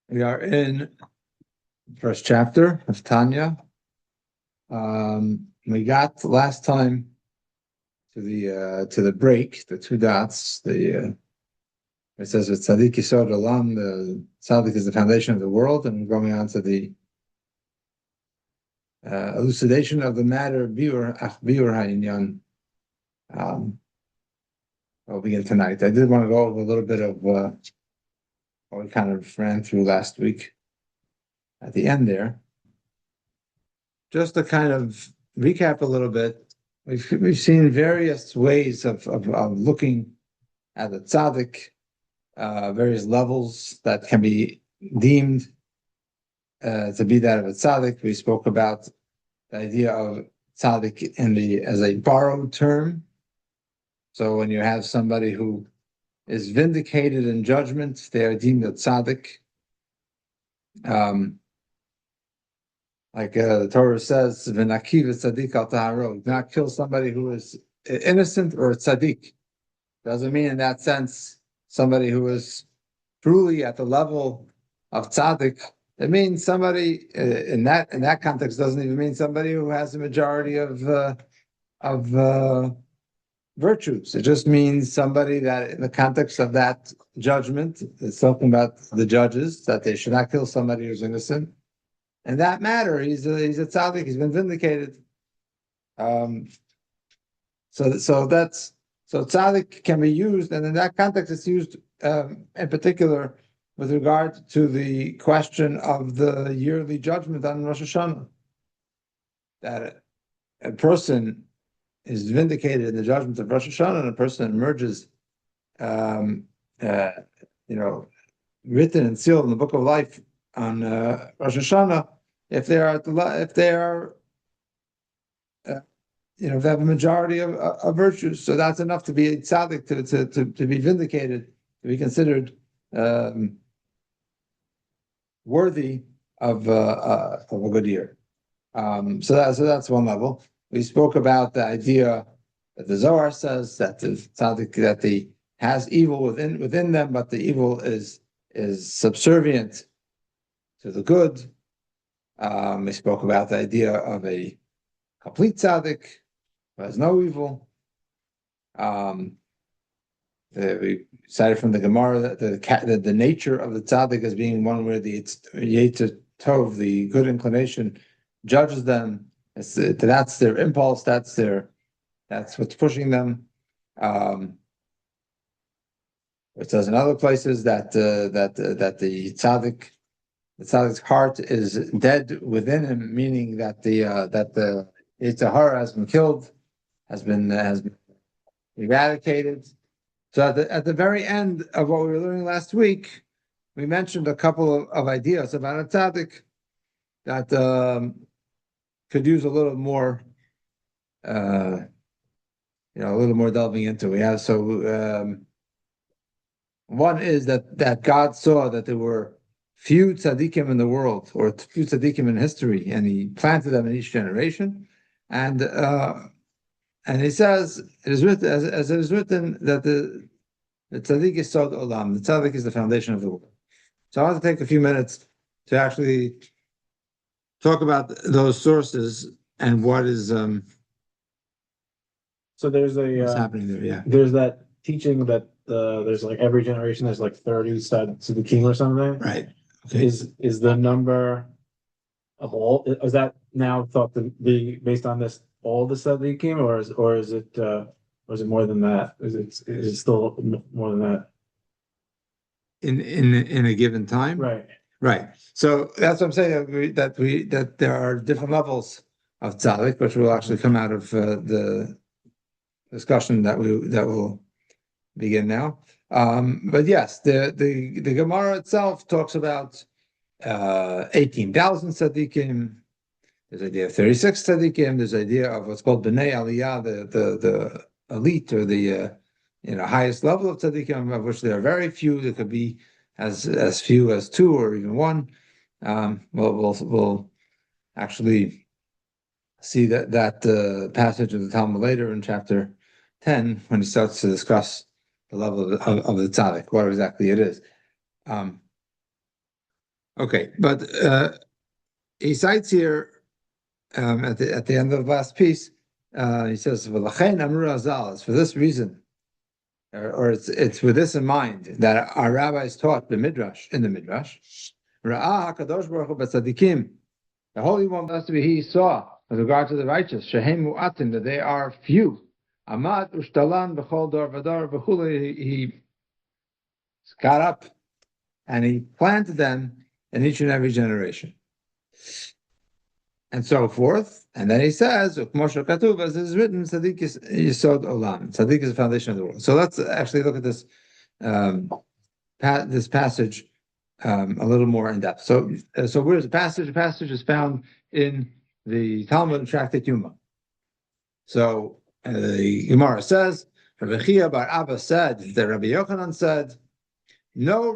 We are in the first chapter of Tanya. We got last time to the break, the two dots. It says with Tzadik Yisod Olam, the Tzadik is the foundation of the world, and we're going on to the elucidation of the matter Biur Ha'inyan. I'll begin tonight. I did want to go over a little bit of what we kind of ran through last week at the end there. Just to kind of recap a little bit, we've seen various ways of looking at the tzaddik, various levels that can be deemed to be that of a tzaddik. We spoke about the idea of tzaddik as a borrowed term. So when you have somebody who is vindicated in judgment, they are deemed a tzaddik. Like the Torah says, "V'nakiv tzaddik al taharo." Not kill somebody who is innocent or tzaddik. Doesn't mean in that sense somebody who is truly at the level of tzaddik. It means somebody in that context doesn't even mean somebody who has a majority of virtues. It just means somebody that, in the context of that judgment, it's talking about the judges that they should not kill somebody who's innocent. In that matter, he's a tzaddik. He's been vindicated. So tzaddik can be used, and in that context, it's used in particular with regard to the question of the yearly judgment on Rosh Hashanah. That a person is vindicated in the judgment of Rosh Hashanah, and a person emerges, written and sealed in the book of life on Rosh Hashanah, if they are if they have a majority of virtues. So that's enough to be a tzaddik, to be vindicated, to be considered worthy of a good year. So that's one level. We spoke about the idea that the Zohar says that the tzaddik has evil within them, but the evil is subservient to the good. We spoke about the idea of a complete tzaddik who has no evil. We cited from the Gemara that the nature of the tzaddik as being one where the Yetzer Tov, the good inclination, judges them. That's their impulse. That's what's pushing them. It says in other places that the tzaddik's heart is dead within him, meaning that the Yetzer Hara has been killed, has been eradicated. So at the very end of what we were learning last week, we mentioned a couple of ideas about a tzaddik that could use a little more, a little more delving into. One is that God saw that there were few tzaddikim in the world, or few tzaddikim in history, and He planted them in each generation. And He says, it is written, as it is written, that the tzaddik is sod olam. The tzaddik is the foundation of the world. So I want to take a few minutes to actually talk about those sources and what is So there's what's happening there. Yeah, there's that teaching that there's like every generation there's like 30 tzaddikim or something. right. Okay. Is the number of all? Is that now thought to be based on this all the tzaddikim, or is it more than that? Is it still more than that? In a given time, Right. Right. So that's what I'm saying, that there are different levels of tzaddik, which will actually come out of the discussion that will begin now. But yes, the Gemara itself talks about 18,000 tzaddikim. There's the idea of 36 tzaddikim. There's the idea of what's called b'nei aliyah, the elite, or the highest level of tzaddikim, of which there are very few. There could be as few as two or even one. We'll actually see that passage of the Talmud later in chapter 10 when he starts to discuss the level of the tzaddik, what exactly it is. Okay, but he cites here at the end of the last piece. He says, "V'lachein amru Hazal." It's for this reason, or it's with this in mind that our rabbis taught the midrash in the midrash. Ra'ah Hakadosh Baruch Hu b'tzadikim. The Holy One, blessed be He, saw with regard to the righteous, shehem mu'atim, that they are few. Amad ushtalan b'chol dor v'dor v'chuli. He got up and He planted them in each and every generation, and so forth. And then He says, "Moshe Katuv, as it is written, Tzadik is Yisod Olam. Tzadik is the foundation of the world." So let's actually look at this this passage a little more in depth. So where's the passage? The passage is found in the Talmud and Tractate Yuma. So the Gemara says, Rabbi Chia bar Abba said that Rabbi Yochanan said, no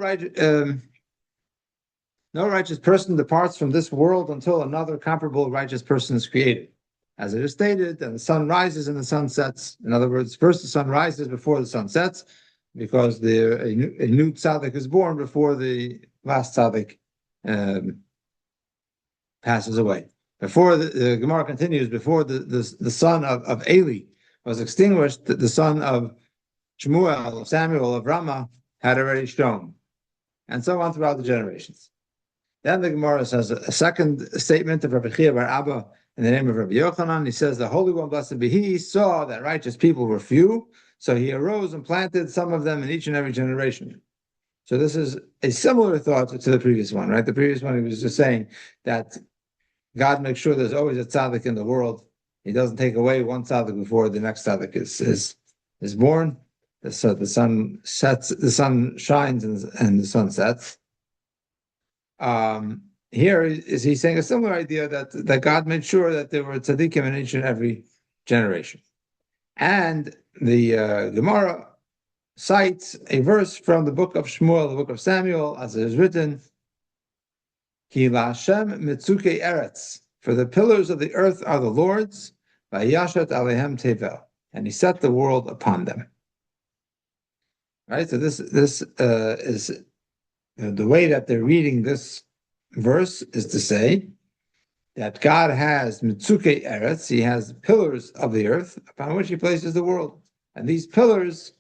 righteous person departs from this world until another comparable righteous person is created. As it is stated, and the sun rises and the sun sets. In other words, first the sun rises before the sun sets, because a new tzaddik is born before the last tzaddik passes away. Before the Gemara continues, before the son of Eli was extinguished, the son of Shmuel, of Samuel, of Ramah had already shone, and so on throughout the generations. Then the Gemara says a second statement of Rabbi Chia bar Abba in the name of Rabbi Yochanan. He says, the Holy One, blessed be He, saw that righteous people were few, so He arose and planted some of them in each and every generation. So this is a similar thought to the previous one, right? The previous one, he was just saying that God makes sure there's always a tzaddik in the world. He doesn't take away one tzaddik before the next tzaddik is born. So the sun sets, the sun shines, and the sun sets. Here is he saying a similar idea that God made sure that there were tzaddikim in each and every generation. And the Gemara cites a verse from the book of Shmuel, the book of Samuel, as it is written, Ki la'Hashem mitzuke eretz, for the pillars of the earth are the Lord's, vayashat alehem tevel, and He set the world upon them. Right. So this is the way that they're reading this verse is to say that God has mitzuke eretz, He has pillars of the earth upon which He places the world, and these pillars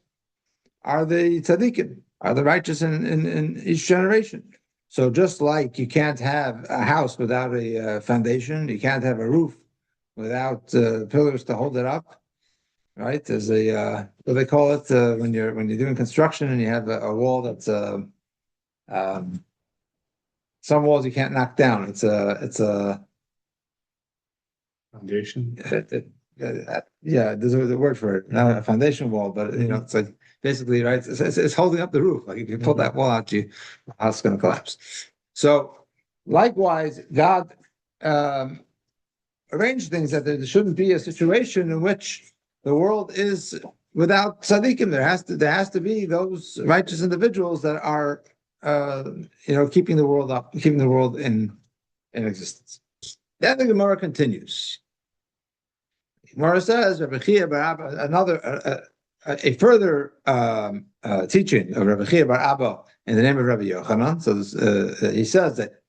are the tzaddikim, are the righteous in each generation. So just like you can't have a house without a foundation, you can't have a roof without pillars to hold it up, right? There's what do they call it when you're doing construction and you have a wall that's some walls you can't knock down. It's a Foundation. Yeah, there's a word for it, not a foundation wall, but it's like basically, right? It's holding up the roof. Like if you pull that wall out, the house is going to collapse. So likewise, God arranged things that there shouldn't be a situation in which the world is without tzaddikim. There has to be those righteous individuals that are keeping the world up, keeping the world in existence. Then the Gemara continues. Gemara says, Rabbi Chia bar Abba, a further teaching of Rabbi Chia bar Abba in the name of Rabbi Yochanan. So he says that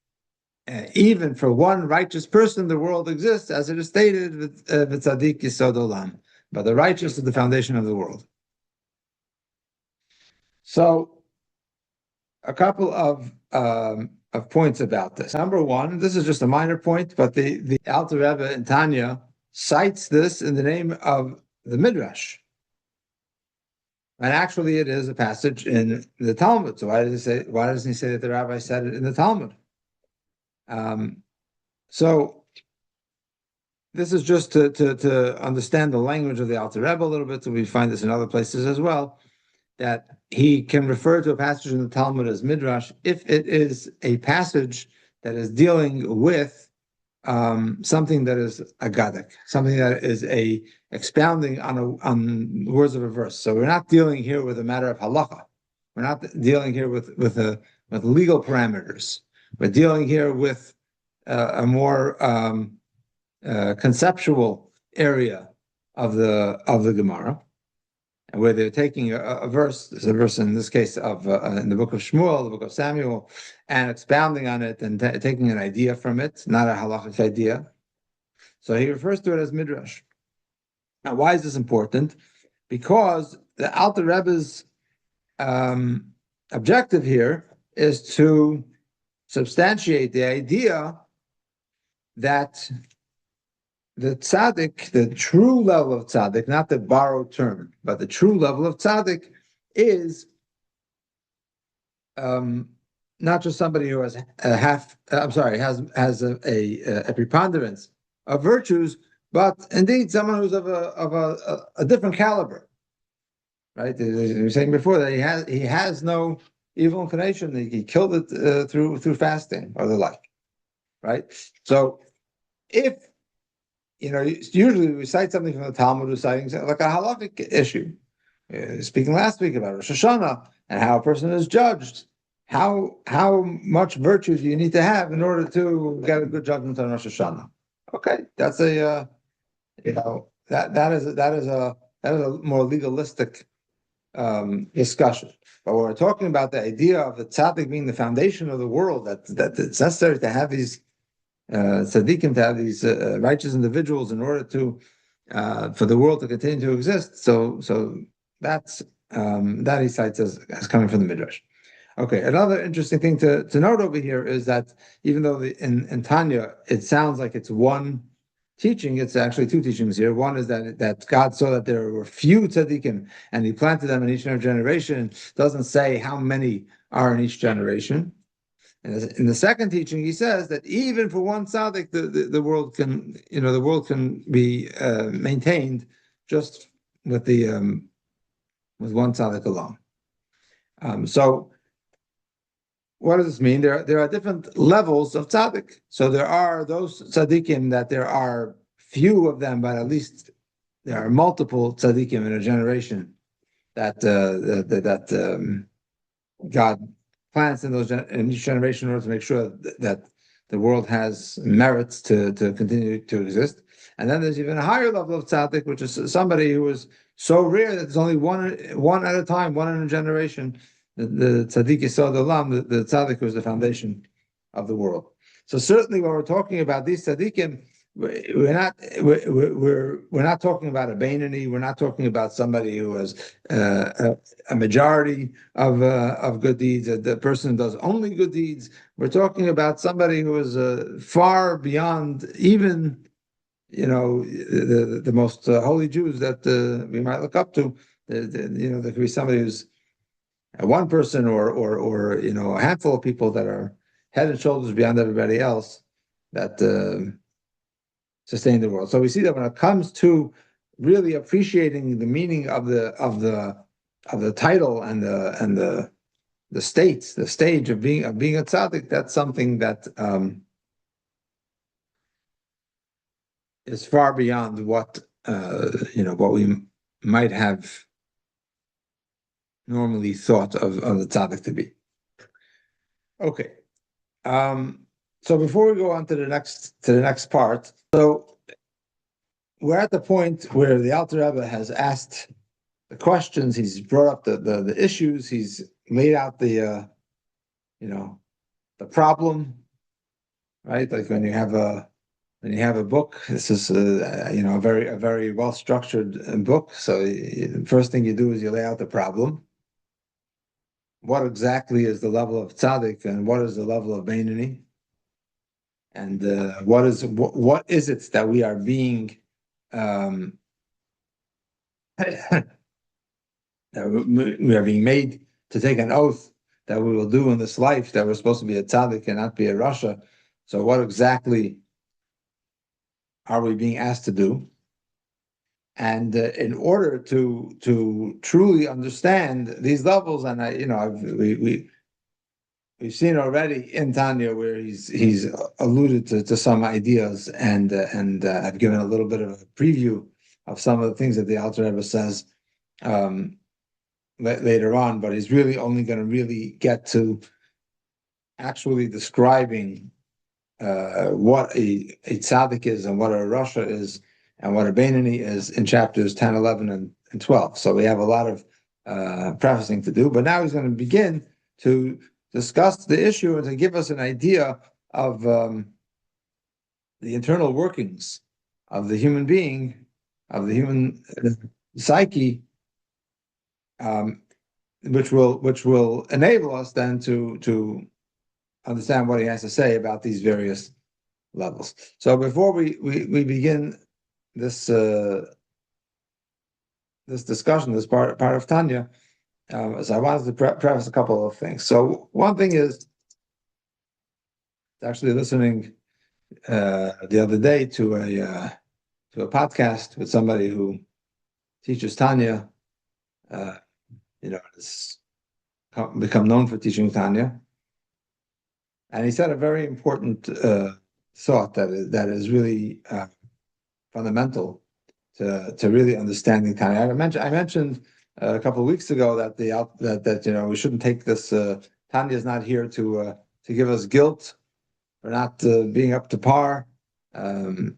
even for one righteous person, the world exists, as it is stated, Tzadik Yisod Olam. But the righteous is the foundation of the world. So, a couple of points about this. Number one, this is just a minor point, but the Alter Rebbe in Tanya cites this in the name of the Midrash. And actually it is a passage in the Talmud. So why doesn't he say that the rabbi said it in the Talmud? So this is just to understand the language of the Alter Rebbe a little bit, so we find this in other places as well, that he can refer to a passage in the Talmud as Midrash if it is a passage that is dealing with something that is agadic, something that is a expounding on words of a verse. So we're not dealing here with a matter of halacha. We're not dealing here with legal parameters. We're dealing here with a more conceptual area of the Gemara. and where they're taking a verse, there's a verse in this case of in the book of Shmuel, the book of Samuel, and expounding on it and taking an idea from it, not a halachic idea. So he refers to it as midrash. Now, why is this important? Because the Alter Rebbe's objective here is to substantiate the idea that the tzaddik, the true level of tzaddik, not the borrowed term, but the true level of tzaddik is not just somebody who has has a preponderance of virtues, but indeed someone who's of a different caliber, right? We were saying before that he has no evil inclination. He killed it through fasting or the like, right? So if usually we cite something from the Talmud, reciting like a halachic issue. Speaking last week about Rosh Hashanah and how a person is judged, how much virtue do you need to have in order to get a good judgment on Rosh Hashanah? Okay, that's a that is a more legalistic discussion. But when we're talking about the idea of the tzaddik being the foundation of the world, that it's necessary to have these tzaddikim, to have these righteous individuals in order to for the world to continue to exist. So that's that he cites as coming from the midrash. Okay, another interesting thing to note over here is that even though in Tanya it sounds like it's one teaching, it's actually two teachings here. One is that God saw that there were few tzaddikim and he planted them in each and every generation. It doesn't say how many are in each generation. And in the second teaching, he says that even for one tzaddik, the world can be maintained just with with one tzaddik alone. So what does this mean? There are different levels of tzaddik. So there are those tzaddikim that there are few of them, but at least there are multiple tzaddikim in a generation that God plants in each generation in order to make sure that the world has merits to continue to exist. And then there's even a higher level of tzaddik, which is somebody who is so rare that there's only one at a time, one in a generation. The tzaddik yisod olam, the tzaddik who is the foundation of the world. So certainly when we're talking about these tzaddikim, we're not talking about a Beinoni. We're not talking about somebody who has a majority of good deeds. The person who does only good deeds. We're talking about somebody who is far beyond even the most holy Jews that we might look up to. There could be somebody who's one person or a handful of people that are head and shoulders beyond everybody else that sustain the world. So we see that when it comes to really appreciating the meaning of the title and the stage of being a tzaddik, that's something that is far beyond what we might have normally thought of the tzaddik to be. Okay. So before we go on to the next part, so we're at the point where the Alter Rebbe has asked the questions. He's brought up the issues. He's laid out the problem, right? Like when you have a book, this is a very well structured book. So the first thing you do is you lay out the problem. What exactly is the level of tzaddik and what is the level of Beinoni? And what is it that we are being made to take an oath that we will do in this life, that we're supposed to be a tzaddik and not be a rasha? So what exactly are we being asked to do? And in order to truly understand these levels, and we've seen already in Tanya where he's alluded to some ideas and I've given a little bit of a preview of some of the things that the Alter Rebbe says later on, but he's really only going to really get to actually describing what a tzaddik is and what a rasha is and what a Beinoni is in chapters 10, 11, and 12. So we have a lot of prefacing to do. But now he's going to begin to discuss the issue and to give us an idea of the internal workings of the human being, of the human psyche, which will enable us then to understand what he has to say about these various levels. So before we begin this this discussion, this part of Tanya, so I wanted to preface a couple of things. So one thing is actually listening the other day to a podcast with somebody who teaches Tanya. Has become known for teaching Tanya, and he said a very important thought that is really fundamental to really understanding Tanya. I mentioned a couple of weeks ago that that we shouldn't take this. Tanya is not here to give us guilt for not being up to par, and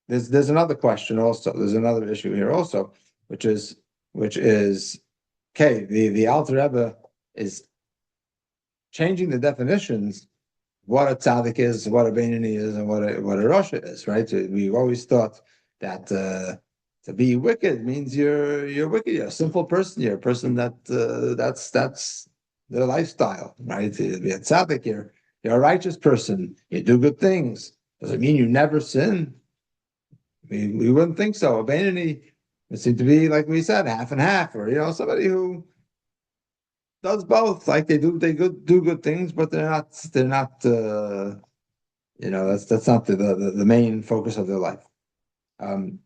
there's another question also. There's another issue here also, which is okay. The Alter Rebbe is changing the definitions. What a tzaddik is, what a beinoni is, and what a rasha is, right? We always thought that to be wicked means you're wicked. You're a simple person. You're a person that's their lifestyle, right? To be a tzaddik, you're a righteous person. You do good things. Does it mean you never sin? We wouldn't think so. A beinoni would seem to be, like we said, half and half, or somebody who does both. Like they do good things, but they're not that's not the main focus of their life. And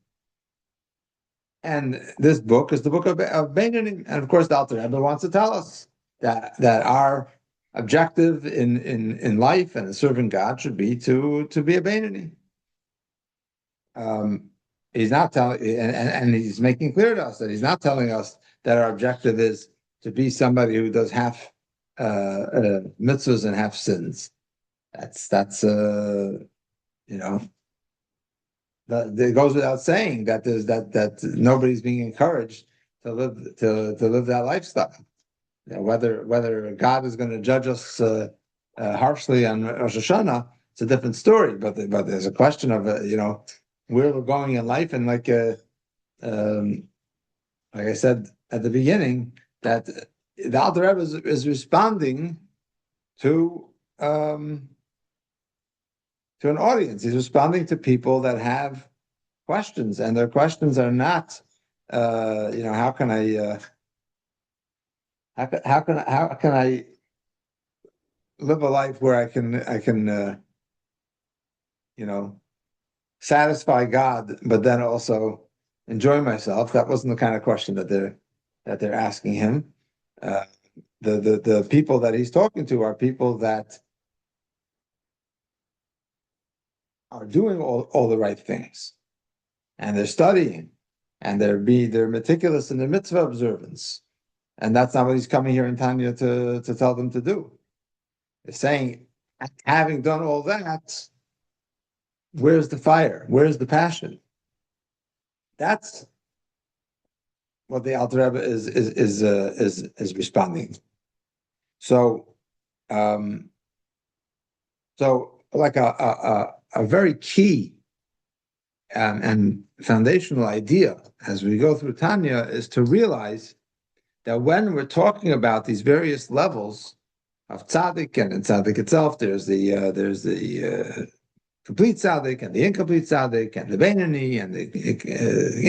this book is the book of beinoni, and of course the Alter Rebbe wants to tell us that our objective in life and in serving God should be to be a beinoni. He's not telling, and he's making clear to us that he's not telling us that our objective is to be somebody who does half mitzvahs and half sins. It goes without saying that that nobody's being encouraged to live that lifestyle. Whether God is going to judge us harshly on Rosh Hashanah, it's a different story. But there's a question of where we're going in life, and like I said at the beginning, that the Alter Rebbe is responding to an audience. He's responding to people that have questions, and their questions are not, how can I live a life where I can satisfy God, but then also enjoy myself. That wasn't the kind of question that they're asking him. The people that he's talking to are people that are doing all the right things, and they're studying, and they're meticulous in their mitzvah observance, and that's not what he's coming here in Tanya to tell them to do. He's saying, having done all that, where's the fire? Where's the passion? That's what the Alter Rebbe is responding. So like a very key and foundational idea as we go through Tanya is to realize that when we're talking about these various levels of tzaddik, and in tzaddik itself, there's the complete tzaddik and the incomplete tzaddik and the beinoni and the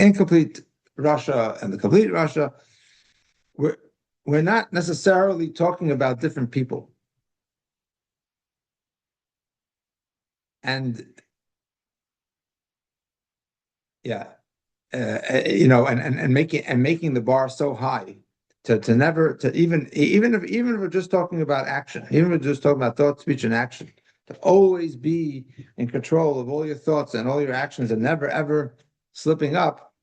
incomplete rasha and the complete rasha. We're not necessarily talking about different people. And and making the bar so high to never, to even if we're just talking about action, even if we're just talking about thought, speech, and action, to always be in control of all your thoughts and all your actions and never ever slipping up.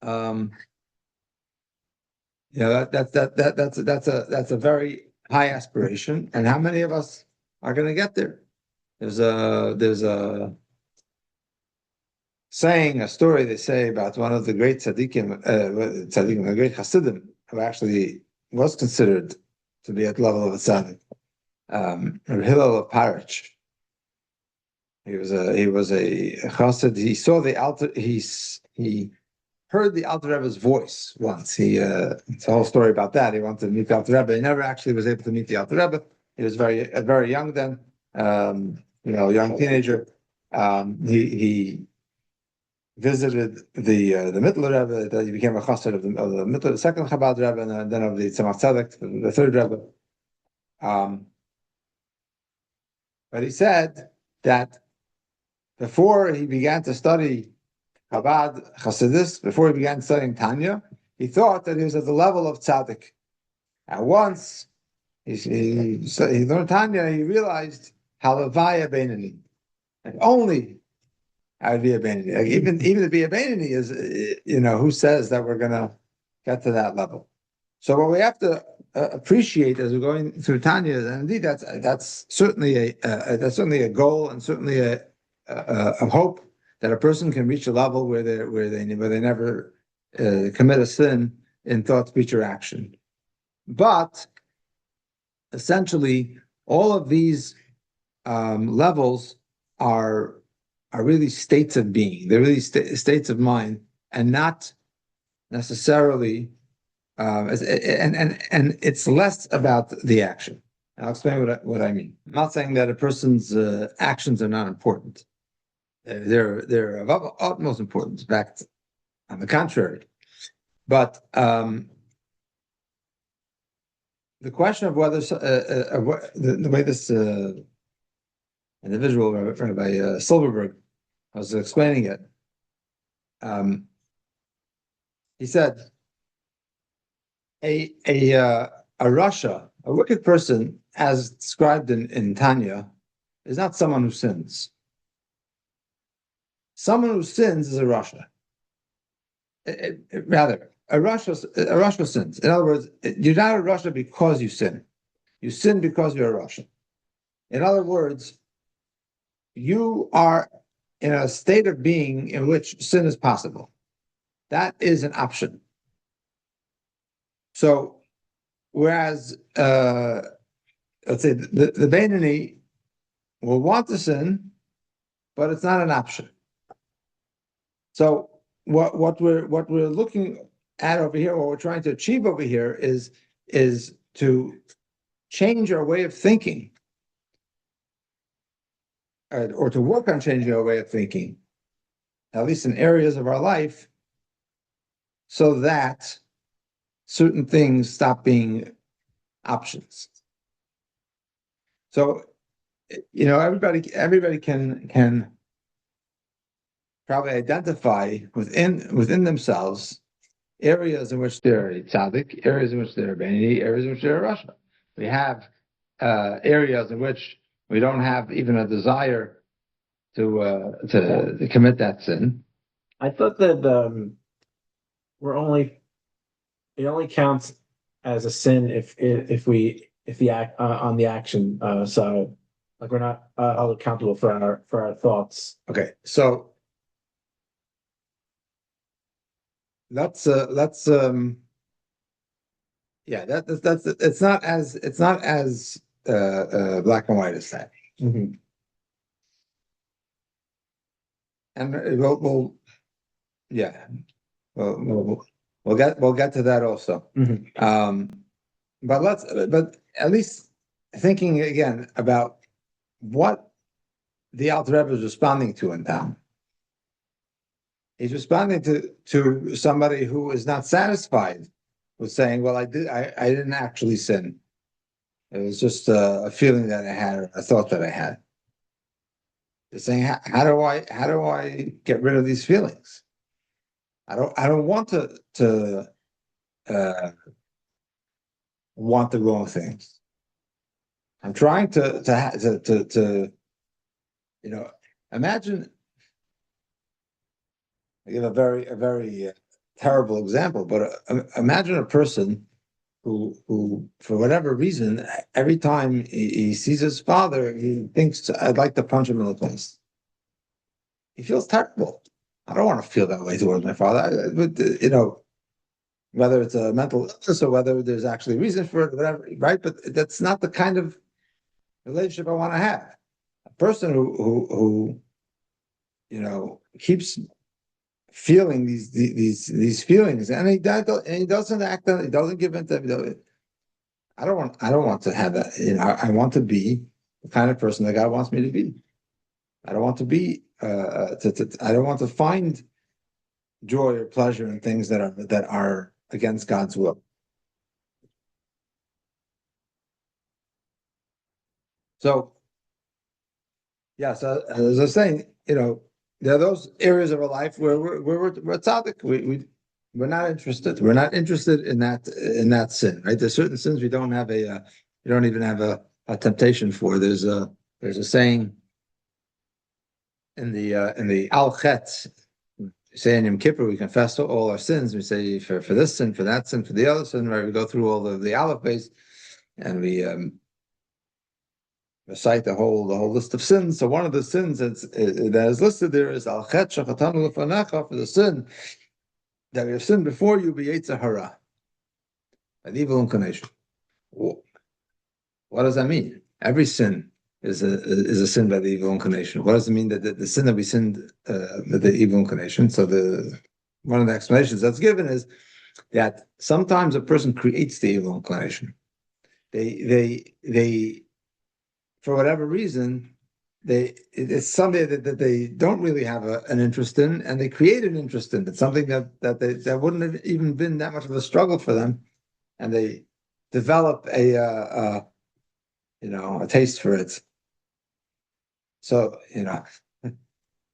That's a very high aspiration, and how many of us are going to get there? There's a saying a story they say about one of the great tzaddikim, a great Hasidim, who actually was considered to be at the level of a tzaddik, Rabbi Hillel of Parich. He was a chassid. He saw the Alter. He heard the Alter Rebbe's voice once. It's a whole story about that. He wanted to meet the Alter Rebbe. He never actually was able to meet the Alter Rebbe. He was very young then, young teenager. He visited the Mittler Rebbe. He became a chassid of the Mittler, the second Chabad Rebbe, and then of the Tzemach Tzedek, the third Rebbe. But he said that before he began to study Chabad Hasidus, before he began studying Tanya, he thought that he was at the level of Tzadik. And once he learned Tanya, he realized Halavaya Beinani. And only I would be a Beinani. Like even to be a Beinani is, who says that we're going to get to that level? So what we have to appreciate as we're going through Tanya, and indeed that's certainly a goal and certainly a hope that a person can reach a level where they never commit a sin in thought, speech, or action. But essentially, all of these levels are really states of being. They're really states of mind, and not necessarily. And it's less about the action. I'll explain what I mean. I'm not saying that a person's actions are not important. They're of utmost importance. In fact, on the contrary. But the question of whether the way this individual, Rabbi Silverberg, was explaining it, he said, a rasha, a wicked person, as described in Tanya, is not someone who sins. Someone who sins is a rasha. Rather, a rasha sins. In other words, you're not a rasha because you sin. You sin because you're a rasha. In other words, you are in a state of being in which sin is possible. That is an option. So, whereas, let's say the Beinani will want to sin, but it's not an option. So, what we're looking at over here, what we're trying to achieve over here is to change our way of thinking, or to work on changing our way of thinking, at least in areas of our life, so that certain things stop being options. So, everybody can probably identify within themselves areas in which they're a tzaddik, areas in which they're a beinani, areas in which they're a rasha. We have areas in which we don't have even a desire to commit that sin. I thought that it only counts as a sin if the act on the action side, like we're not held accountable for our thoughts. Okay, so that's it's not as black and white as that. Mm-hmm. And we'll get to that also. Mm-hmm. But at least thinking again about what the Alter Rebbe is responding to in town. He's responding to somebody who is not satisfied with saying, "Well, I didn't actually sin. It was just a feeling that I had, or a thought that I had." They're saying, "How do I get rid of these feelings? I don't want to want the wrong things. I'm trying to imagine." I give a very terrible example, but imagine a person who, for whatever reason, every time he sees his father, he thinks, "I'd like to punch him in the face." He feels terrible. I don't want to feel that way towards my father. But whether it's a mental illness or whether there's actually reason for it, whatever, right? But that's not the kind of relationship I want to have. A person who keeps feeling these feelings, and he doesn't act on it, he doesn't give in to them. I don't want to have that. I want to be the kind of person that God wants me to be. I don't want to be. I don't want to find joy or pleasure in things that are against God's will. So, yeah. So as I was saying, there are those areas of our life where we're tzaddik. We're not interested. We're not interested in that sin, right? There's certain sins we don't have we don't even have a temptation for. There's a saying in the Al Chet, say in Yom Kippur, we confess all our sins. We say for this sin, for that sin, for the other sin, right? We go through all of the Aleph base, and we recite the whole list of sins. So one of the sins that is listed there is Al Chet Shachatanu Lefanecha, for the sin that we have sinned before you, be Yetzer Hara, an evil inclination. What does that mean? Every sin is a sin by the evil inclination. What does it mean that the sin that we sinned with the evil inclination? So one of the explanations that's given is that sometimes a person creates the evil inclination. They for whatever reason, it's something that they don't really have an interest in, and they create an interest in. It's something that wouldn't have even been that much of a struggle for them, and they develop a taste for it. So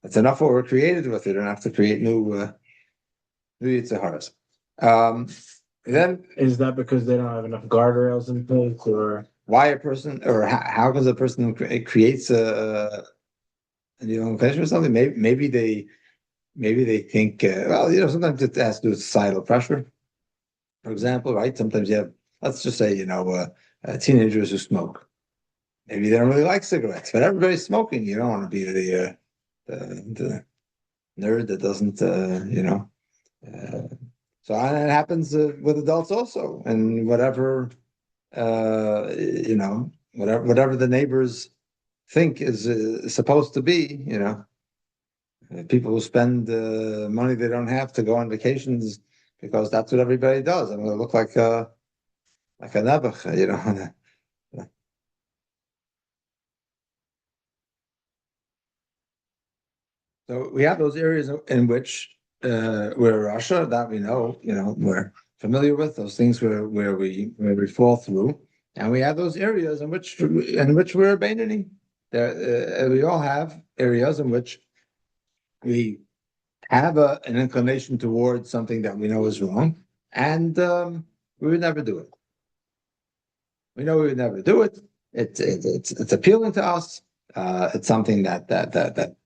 that's enough what we're created with. You don't have to create new Yitzaharas. Then Is that because they don't have enough guardrails in place, or why a person, or how comes a person creates an evil inclination or something? Maybe they think sometimes it has to do with societal pressure. For example, right? Sometimes you have, let's just say, teenagers who smoke. Maybe they don't really like cigarettes, but everybody's smoking. You don't want to be the nerd that doesn't, So and it happens with adults also, and whatever whatever the neighbors think is supposed to be. People who spend money they don't have to go on vacations because that's what everybody does. I'm going to look like a nebuch, So we have those areas in which we're Russia that we know, we're familiar with those things where we fall through, and we have those areas in which we're Beinoni. We all have areas in which we have an inclination towards something that we know is wrong, and we would never do it. We know we would never do it. It's appealing to us. It's something that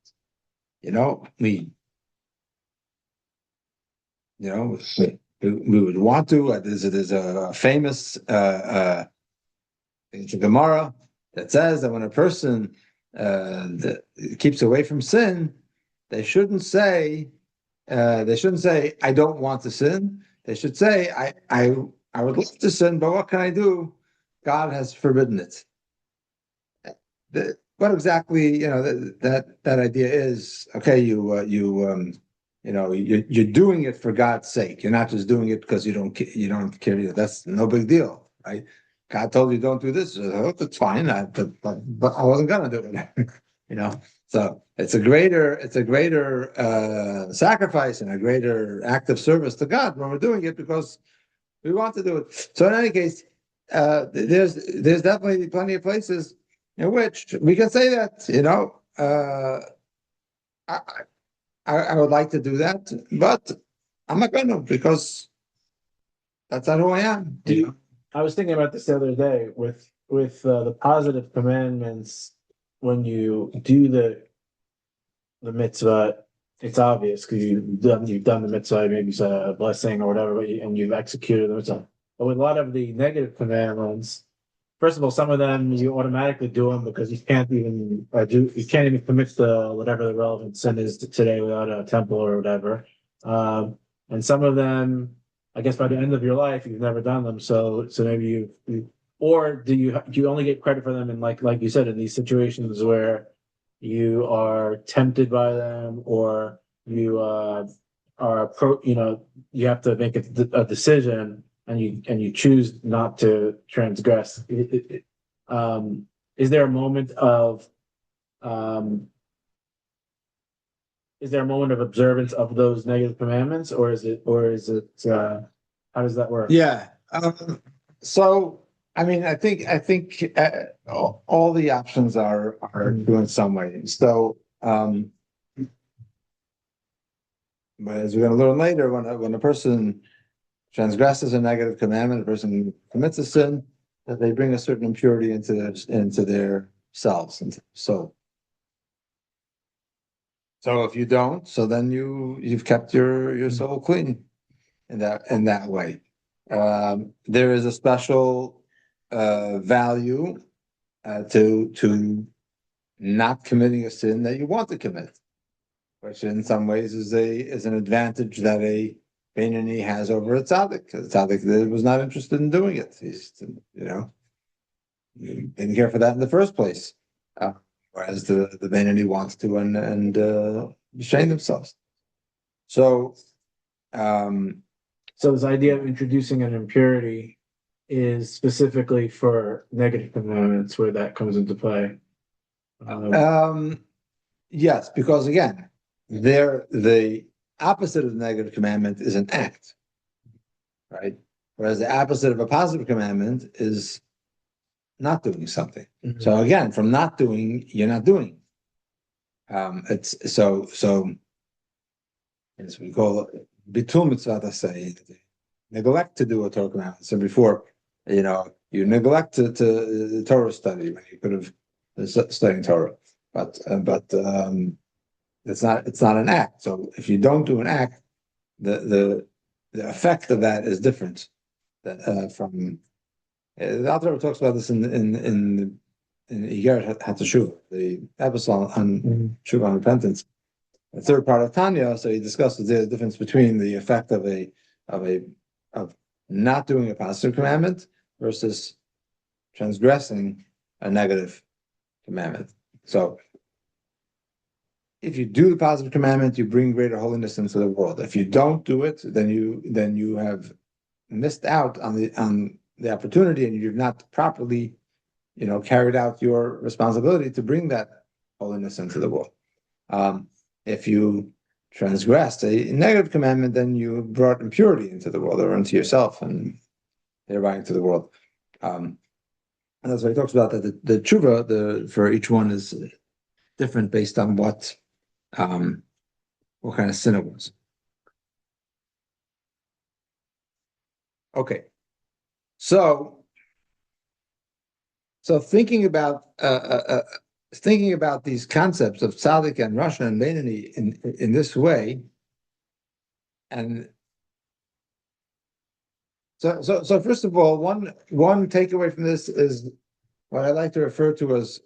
we would want to. There's a famous Gemara that says that when a person keeps away from sin, they shouldn't say I don't want to sin. They should say I would love to sin, but what can I do? God has forbidden it. What exactly that idea is? Okay, you're doing it for God's sake. You're not just doing it because you don't care. That's no big deal, right? God told you don't do this. That's fine, but I wasn't gonna do it. So it's a greater sacrifice and a greater act of service to God when we're doing it because we want to do it. So in any case, there's definitely plenty of places in which we can say that, I would like to do that, but I'm not going to because that's not who I am. I was thinking about this the other day with the positive commandments. When you do the mitzvah, it's obvious because you've done the mitzvah, maybe it's a blessing or whatever, and you've executed the mitzvah. But with a lot of the negative commandments, first of all, some of them you automatically do them because you can't even commit the whatever the relevant sin is today without a temple or whatever. And some of them, I guess, by the end of your life, you've never done them. So maybe or do you only get credit for them in like you said in these situations where you are tempted by them or you you have to make a decision and you choose not to transgress. Is there a moment of um, observance of those negative commandments, or is it how does that work? Yeah. So, I mean, I think all the options are true in some way. So, but as we're going to learn later, when a person transgresses a negative commandment, a person commits a sin, that they bring a certain impurity into their selves and soul. So if you don't, so then you've kept your soul clean in that way. There is a special value to not committing a sin that you want to commit, which in some ways is an advantage that a Beinoni has over a Tzadik. The Tzadik was not interested in doing it. He's didn't care for that in the first place. Whereas the Beinoni wants to and restrain themselves. So So this idea of introducing an impurity is specifically for negative commandments where that comes into play. Yes, because again, the opposite of the negative commandment is an act, right? Whereas the opposite of a positive commandment is not doing something. Mm-hmm. So again, from not doing, you're not doing. It's so as we call it, bitul mitzvah say, neglect to do a Torah commandment. So before, you neglect to Torah study when you could have studying Torah, but it's not an act. So if you don't do an act, the effect of that is different from. The author talks about this in Igeret HaTeshuvah, the episode on Shuvah and repentance. The third part of Tanya, so he discusses the difference between the effect of not doing a positive commandment versus transgressing a negative commandment. So, if you do the positive commandment, you bring greater holiness into the world. If you don't do it, then you have missed out on the opportunity, and you've not properly, carried out your responsibility to bring that holiness into the world. If you transgressed a negative commandment, then you brought impurity into the world or into yourself and thereby into the world. And that's why he talks about that the tshuva for each one is different based on what kind of sin it was. Okay, so thinking about these concepts of Tzadik and Rasha and Beinoni in this way, and so first of all, one takeaway from this is what I like to refer to as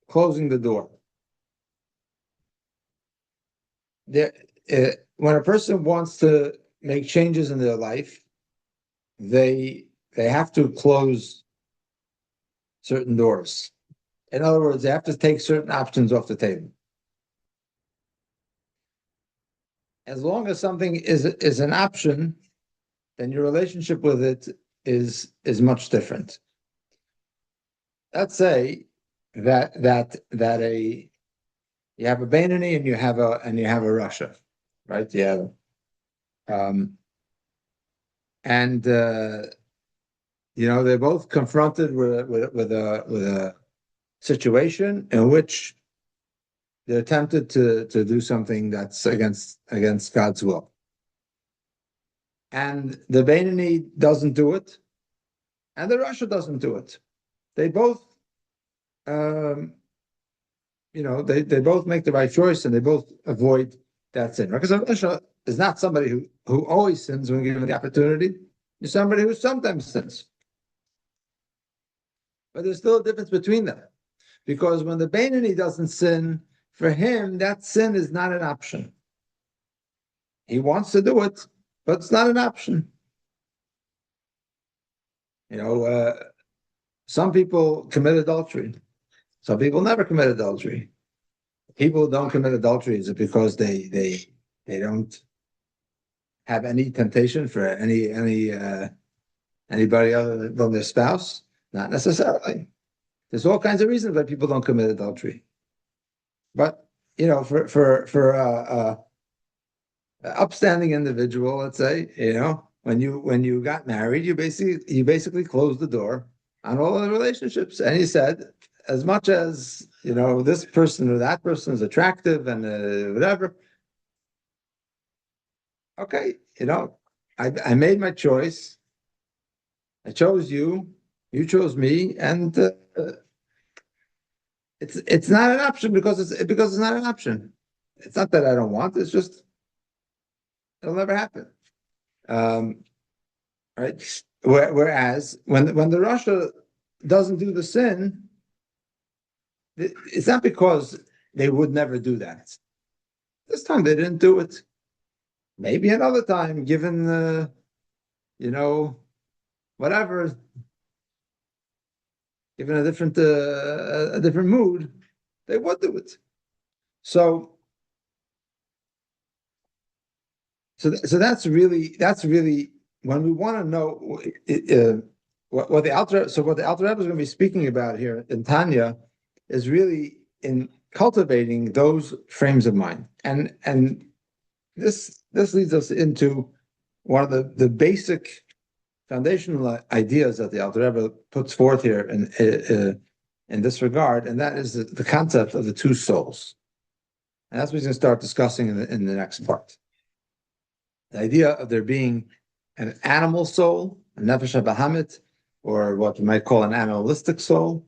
closing the door. When a person wants to make changes in their life, they have to close certain doors. In other words, they have to take certain options off the table. As long as something is an option, then your relationship with it is much different. Let's say that you have a Beinoni and you have a Rasha, right? You have they're both confronted with a situation in which they're tempted to do something that's against God's will, and the Beinoni doesn't do it, and the Rasha doesn't do it. They both, they both make the right choice, and they both avoid that sin. Because a Rasha is not somebody who always sins when given the opportunity. It's somebody who sometimes sins. But there's still a difference between them. Because when the Beinoni doesn't sin, for him, that sin is not an option. He wants to do it, but it's not an option. Some people commit adultery. Some people never commit adultery. People who don't commit adultery, is it because they don't have any temptation for anybody other than their spouse? Not necessarily. There's all kinds of reasons why people don't commit adultery. But for upstanding individual, let's say, when you got married, you basically closed the door on all of the relationships, and he said, as much as this person or that person is attractive and whatever. Okay, I made my choice. I chose you. You chose me, and it's not an option because it's not an option. It's not that I don't want. It's just it'll never happen. Right. Whereas when the Russia doesn't do the sin, it's not because they would never do that. This time they didn't do it. Maybe another time, given whatever, given a different mood, they would do it. So that's really when we want to know what the Alter Rebbe is going to be speaking about here in Tanya is really in cultivating those frames of mind, and this leads us into one of the basic foundational ideas that the Alter Rebbe puts forth here in this regard, and that is the concept of the two souls, and that's what he's going to start discussing in the next part. The idea of there being an animal soul, a nefesh habahamit, or what you might call an animalistic soul,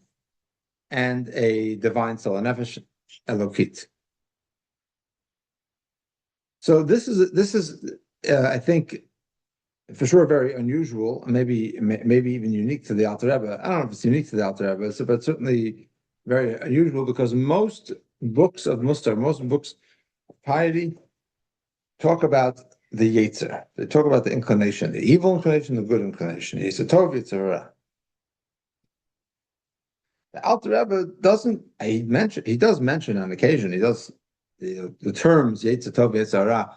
and a divine soul, a nefesh elokit. So this is I think, for sure, very unusual, maybe even unique to the Alter Rebbe. I don't know if it's unique to the Alter Rebbe, but certainly very unusual, because most books of Musar, most books of piety, talk about the Yetzer. They talk about the inclination, the evil inclination, the good inclination. Yetzer Tov, Yetzer Ra. The Alter Rebbe doesn't. He does mention on occasion. He does the terms Yetzer Tov, Yetzer Ra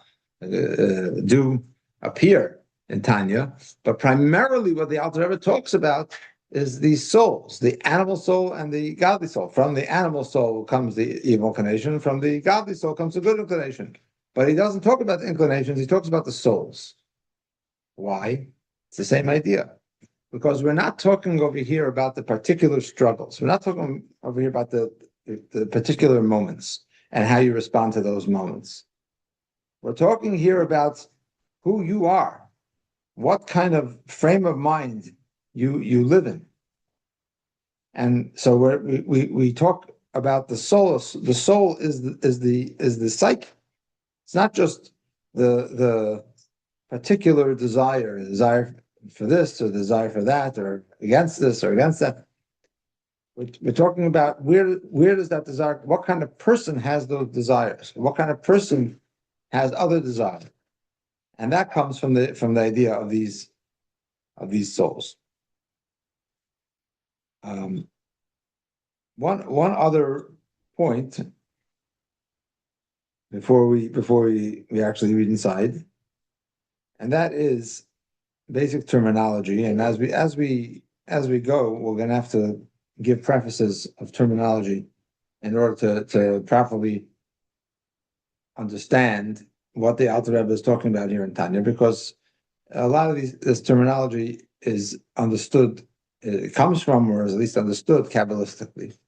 do appear in Tanya, but primarily what the Alter Rebbe talks about is these souls, the animal soul and the godly soul. From the animal soul comes the evil inclination. From the godly soul comes the good inclination. But he doesn't talk about the inclinations, he talks about the souls. Why? It's the same idea. Because we're not talking over here about the particular struggles. We're not talking over here about the particular moments and how you respond to those moments. We're talking here about who you are, what kind of frame of mind you live in. And so we talk about the soul. The soul is the psyche. It's not just the particular desire for this or desire for that, or against this or against that. We're talking about where does that desire, what kind of person has those desires? What kind of person has other desires? And that comes from the idea of these souls. One other point before we actually read inside, and that is basic terminology. And as we go, we're going to have to give prefaces of terminology in order to properly understand what the Alter Rebbe is talking about here in Tanya, because a lot of this terminology is understood, it comes from, or is at least understood, Kabbalistically.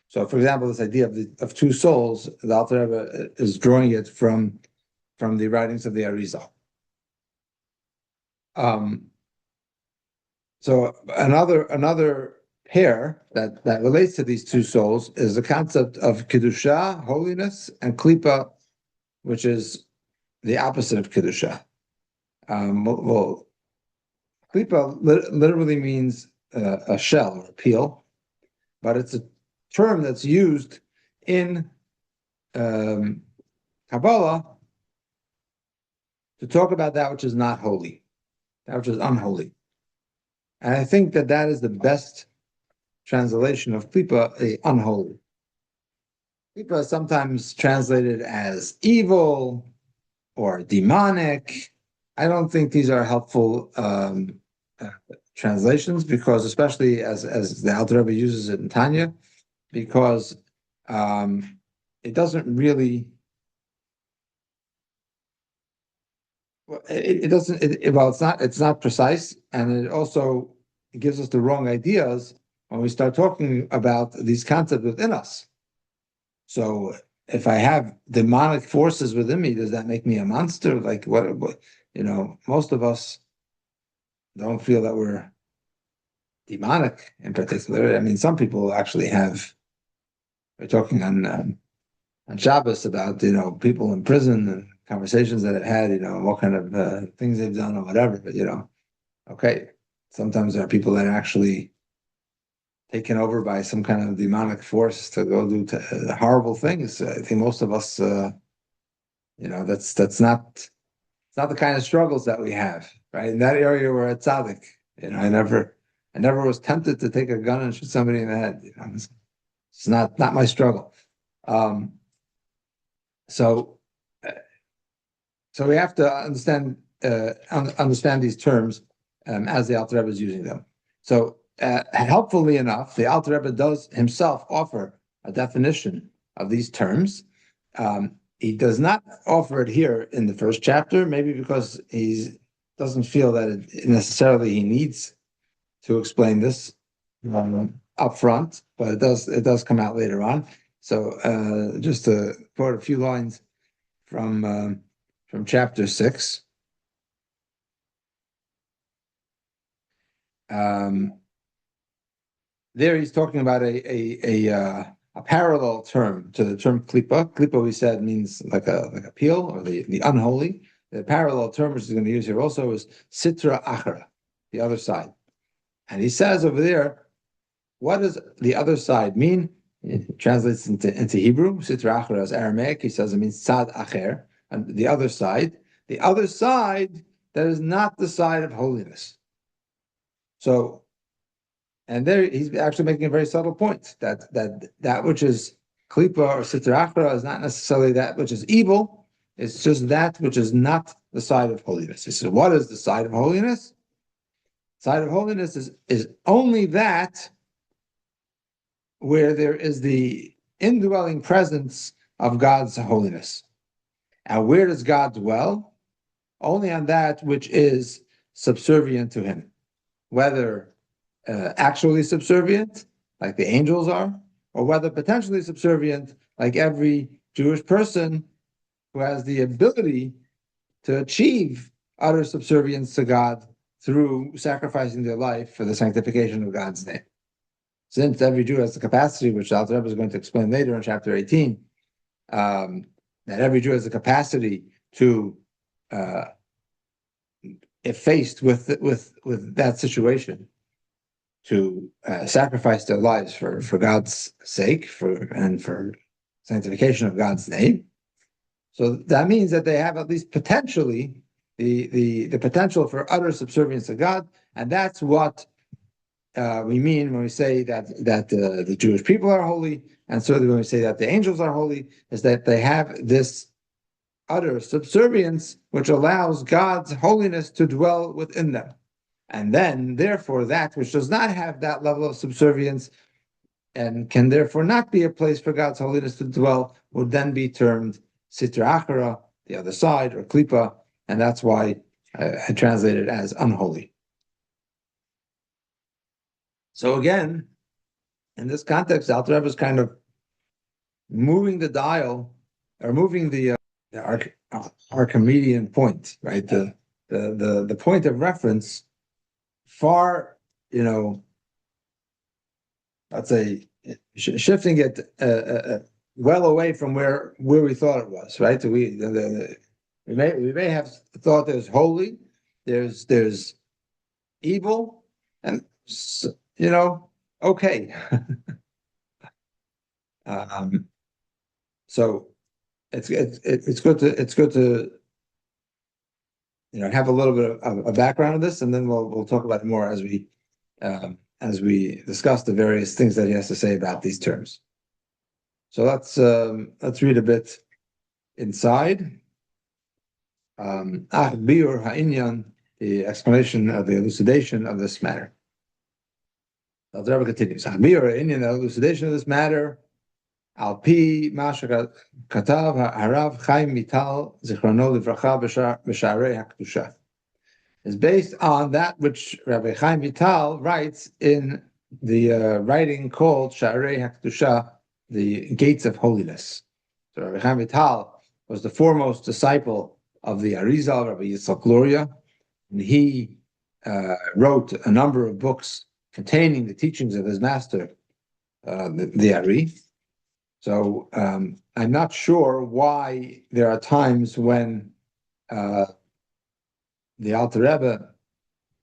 So, for example, this idea of two souls, the Alter Rebbe is drawing it from the writings of the Arizal. So another pair that relates to these two souls is the concept of Kedusha, holiness, and Klipa, which is the opposite of Kedusha. Klipa literally means a shell or a peel, but it's a term that's used in Kabbalah to talk about that which is not holy, that which is unholy. And I think that that is the best translation of klipa, unholy. Klipa is sometimes translated as evil or demonic. I don't think these are helpful translations, because especially as the Alter Rebbe uses it in Tanya, because it doesn't really. It doesn't. Well, it's not precise, and it also gives us the wrong ideas when we start talking about these concepts within us. So, if I have demonic forces within me, does that make me a monster? Like what most of us don't feel that we're demonic in particular. I mean, some people actually have. We're talking on Shabbos about people in prison and conversations that I've had, what kind of things they've done or whatever. But okay, sometimes there are people that are actually taken over by some kind of demonic force to go do horrible things. I think most of us, that's not it's not the kind of struggles that we have, right? In that area we're at Tzadik. I never was tempted to take a gun and shoot somebody in the head. It's not my struggle. So we have to understand these terms as the Alter Rebbe is using them. So helpfully enough, the Alter Rebbe does himself offer a definition of these terms. He does not offer it here in the first chapter, maybe because he doesn't feel that necessarily he needs to explain this up front, but it does come out later on. So just to quote a few lines from chapter 6. There he's talking about a parallel term to the term klipa. Klipa, we said, means like a peel, or the unholy. The parallel term which he's going to use here also is sitra achara, the other side. And he says over there, what does the other side mean? It translates into Hebrew. Sitra achara is Aramaic. He says it means tzad acher, and the other side that is not the side of holiness. So, and there he's actually making a very subtle point that which is klipa or sitra achara is not necessarily that which is evil. It's just that which is not the side of holiness. He says, what is the side of holiness? Side of holiness is only that where there is the indwelling presence of God's holiness. And where does God dwell? Only on that which is subservient to him, whether actually subservient, like the angels are, or whether potentially subservient, like every Jewish person who has the ability to achieve utter subservience to God through sacrificing their life for the sanctification of God's name. Since every Jew has the capacity, which Alter Rebbe is going to explain later in chapter 18, that every Jew has the capacity to, if faced with that situation, to sacrifice their lives for God's sake, and for sanctification of God's name. So that means that they have at least potentially the potential for utter subservience to God, and that's what we mean when we say that the Jewish people are holy, and certainly when we say that the angels are holy, is that they have this utter subservience which allows God's holiness to dwell within them. And then, therefore, that which does not have that level of subservience and can therefore not be a place for God's holiness to dwell would then be termed sitra achara, the other side, or klipa, and that's why I translate it as unholy. So again, in this context, Alter Rebbe is kind of moving the dial, or moving the Archimedean point, right? The point of reference far, let's say, shifting it well away from where we thought it was, right? So we may have thought there's holy, there's evil, and okay. So it's good to have a little bit of a background of this, and then we'll talk about it more as we discuss the various things that he has to say about these terms. So let's read a bit inside. Biur ha'inyan, the explanation of the elucidation of this matter. The Rebbe continues. Biur ha'inyan, the elucidation of this matter. Al pi masha katav harav Chaim Vital zichrono livracha b'sharei hakdusha, is based on that which Rabbi Chaim Vital writes in the writing called Sharei Hakdusha, the Gates of Holiness. So Rabbi Chaim Vital was the foremost disciple of the Arizal, Rabbi Yitzchak Luria, and he wrote a number of books containing the teachings of his master, the Ari. So I'm not sure why there are times when the Alter Rebbe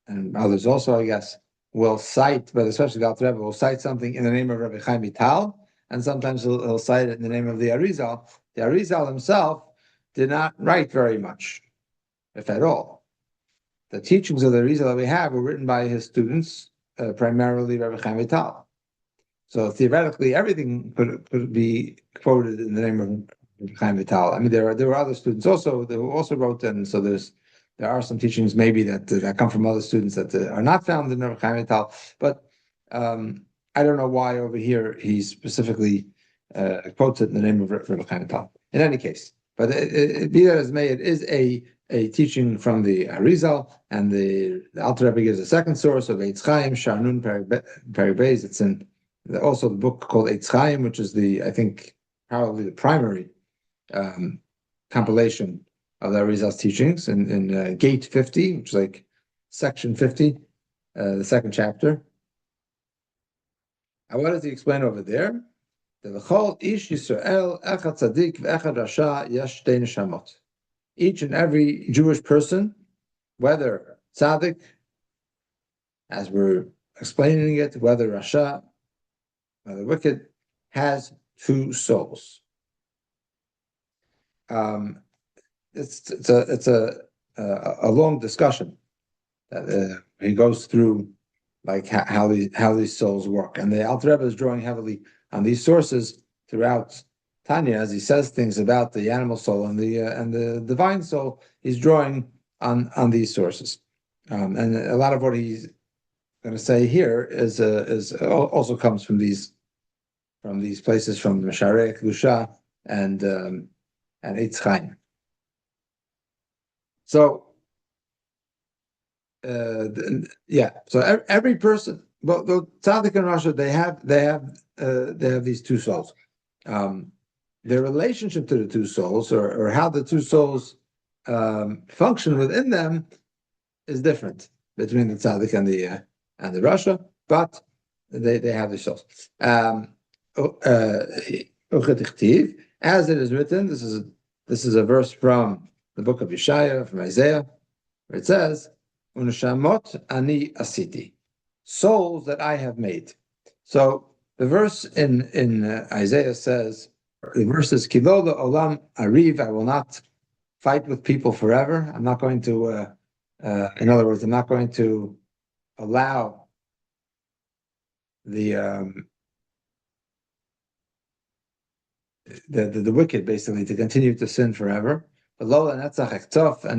and others also, I guess, will cite, but especially the Alter Rebbe will cite something in the name of Rabbi Chaim Vital, and sometimes he'll cite it in the name of the Arizal. The Arizal himself did not write very much, if at all. The teachings of the Arizal that we have were written by his students, primarily Rabbi Chaim Vital. So theoretically, everything could be quoted in the name of Rabbi Chaim Vital. I mean, there were other students also who also wrote them. So there are some teachings maybe that come from other students that are not found in Rabbi Chaim Vital. But I don't know why over here he specifically quotes it in the name of Rabbi Chaim Vital. In any case, but be that as may, it is a teaching from the Arizal, and the Alter Rebbe gives a second source of Eitz Chaim, Sharnun Peribez. It's in also the book called Eitz Chaim, which is I think probably the primary compilation of the Arizal's teachings in Gate 50, which is like section 50, the second chapter. And what does he explain over there? The L'chol ish Yisrael echad Tzadik v'echad Rasha yesh shtei neshamot. Each and every Jewish person, whether Tzadik, as we're explaining it, whether Rasha, whether wicked, has two souls. It's a long discussion that he goes through, like how these souls work, and the Alter Rebbe is drawing heavily on these sources throughout Tanya as he says things about the animal soul and the divine soul. He's drawing on these sources, and a lot of what he's going to say here is also comes from these places, from Sharei Kedusha and Eitz Chaim. So, so every person, well, the Tzadik and Rasha, they have these two souls. Their relationship to the two souls, or how the two souls function within them, is different between the Tzadik and the Rasha, but they have the souls. As it is written, this is a verse from the book of Yeshaya, from Isaiah, where it says, "Uneshamot ani asiti," souls that I have made. So the verse in Isaiah says, the verse is, "Kilo olam ariv," I will not fight with people forever. I'm not going to, in other words, I'm not going to allow the wicked basically to continue to sin forever. And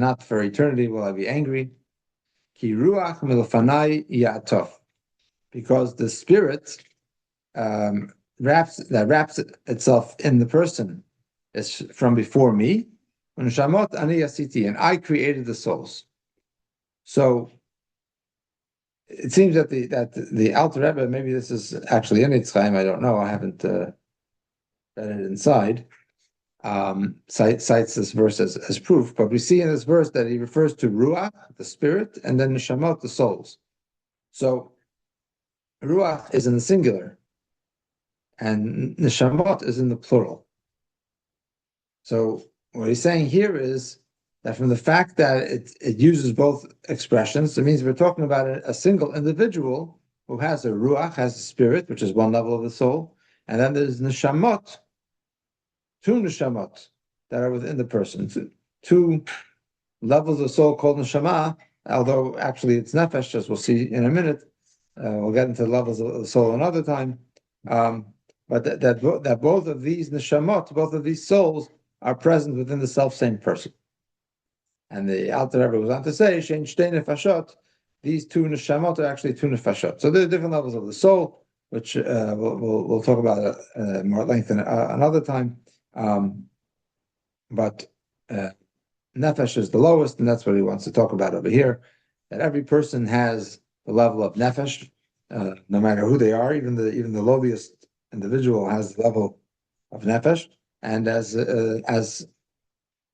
not for eternity will I be angry. Ki ruach milfanai ya'atov, because the spirit wraps itself in the person is from before me. Unshamot ani asiti, and I created the souls. So it seems that the Alter Rebbe, maybe this is actually in Eitz Chaim, I don't know, I haven't read it inside, cites this verse as proof, but we see in this verse that he refers to Ruach, the spirit, and then Neshamot, the souls. So Ruach is in the singular, and Neshamot is in the plural. So what he's saying here is that from the fact that it uses both expressions, it means we're talking about a single individual who has a Ruach, has a spirit, which is one level of the soul, And then there's neshamot, two neshamot that are within the person, two levels of soul called neshama, although actually it's nefesh, as we'll see in a minute. We'll get into the levels of the soul another time. But that both of these neshamot, both of these souls, are present within the self-same person. And the Alter Rebbe goes on to say, Shein shtei nefashot, these two neshamot are actually two nefashot. So there are different levels of the soul, which we'll talk about more at length another time. But nefesh is the lowest, and that's what he wants to talk about over here. That every person has the level of nefesh, no matter who they are, even the lowliest individual has the level of nefesh, and as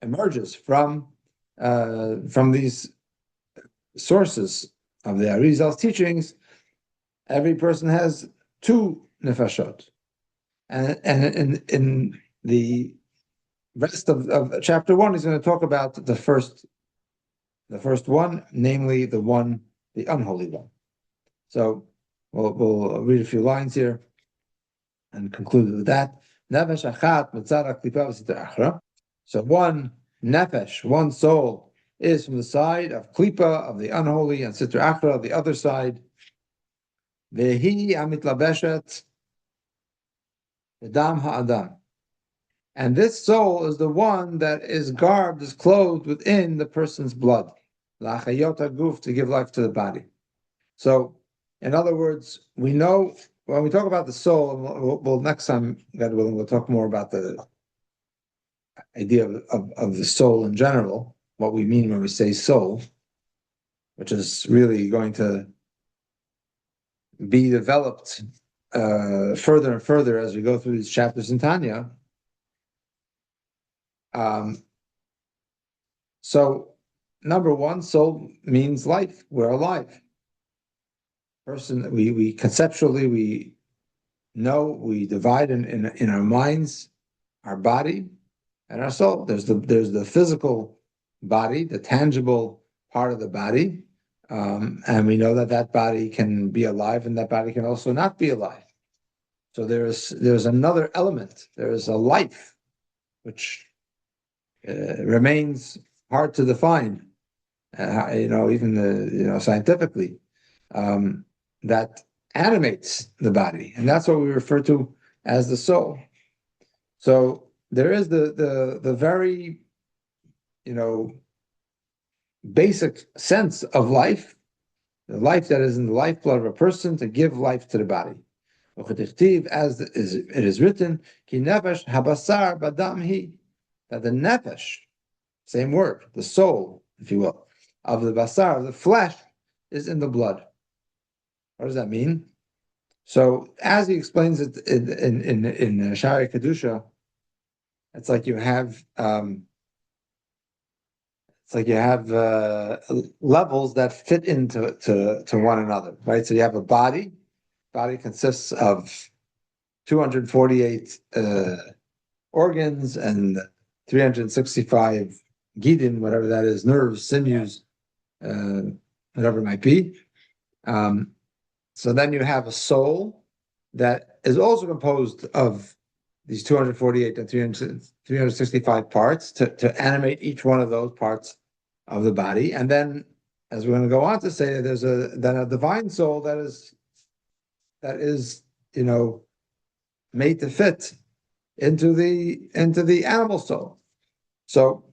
emerges from these sources of the Arizal's teachings, every person has two nefashot, and in the rest of chapter 1, he's going to talk about the first one, namely the unholy one. So we'll read a few lines here and conclude with that. Nefesh achat mitzad klipa v'sitra achra. So one nefesh, one soul, is from the side of klipa, of the unholy, and sitra achra, the other side. Vehi amitlabeshet Adam ha'adam. And this soul is the one that is garbed, is clothed within the person's blood. La'chayot haguf, to give life to the body. So, in other words, we know when we talk about the soul, we'll next time, God willing, we'll talk more about the idea of the soul in general, what we mean when we say soul, which is really going to be developed further and further as we go through these chapters in Tanya. So, number one, soul means life. We're alive. Person, we conceptually we know we divide in our minds, our body, and our soul. There's the physical body, the tangible part of the body, and we know that body can be alive, and that body can also not be alive. So there's another element. There is a life which remains hard to define. Even scientifically, that animates the body, and that's what we refer to as the soul. So there is the very, basic sense of life, the life that is in the lifeblood of a person, to give life to the body. As it is written, Ki nefesh habasar badam hi, that the nefesh, same word, the soul, if you will, of the basar, of the flesh, is in the blood. What does that mean? So, as he explains it in Shari Kedusha, it's like you have levels that fit into one another, right? So you have a body. Body consists of 248 organs and 365 gidin, whatever that is, nerves, sinews, whatever it might be. So then you have a soul that is also composed of these 248 and 365 parts to animate each one of those parts of the body. And then, as we're going to go on to say, there's a divine soul that is made to fit into the animal soul. So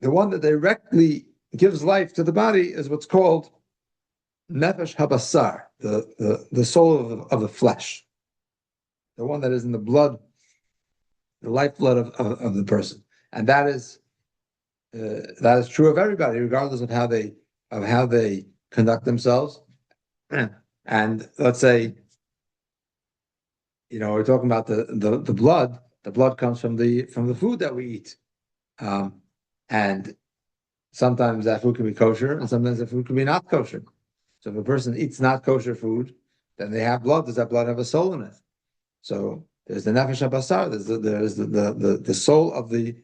the one that directly gives life to the body is what's called nefesh habasar, the soul of the flesh, the one that is in the blood, the lifeblood of the person, and that is true of everybody, regardless of how they conduct themselves. And let's say, we're talking about the blood. The blood comes from the food that we eat, and sometimes that food can be kosher, and sometimes that food can be not kosher. So if a person eats not kosher food, then they have blood. Does that blood have a soul in it? So there's the nefesh habasar. There's the soul of the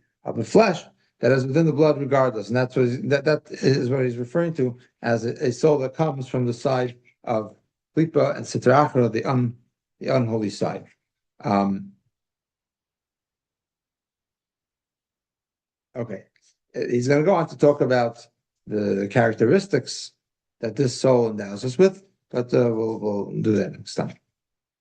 flesh that is within the blood, regardless, and that is what he's referring to as a soul that comes from the side of klipa and sitra achra, the unholy side. Okay, he's going to go on to talk about the characteristics that this soul endows us with, but we'll do that next time.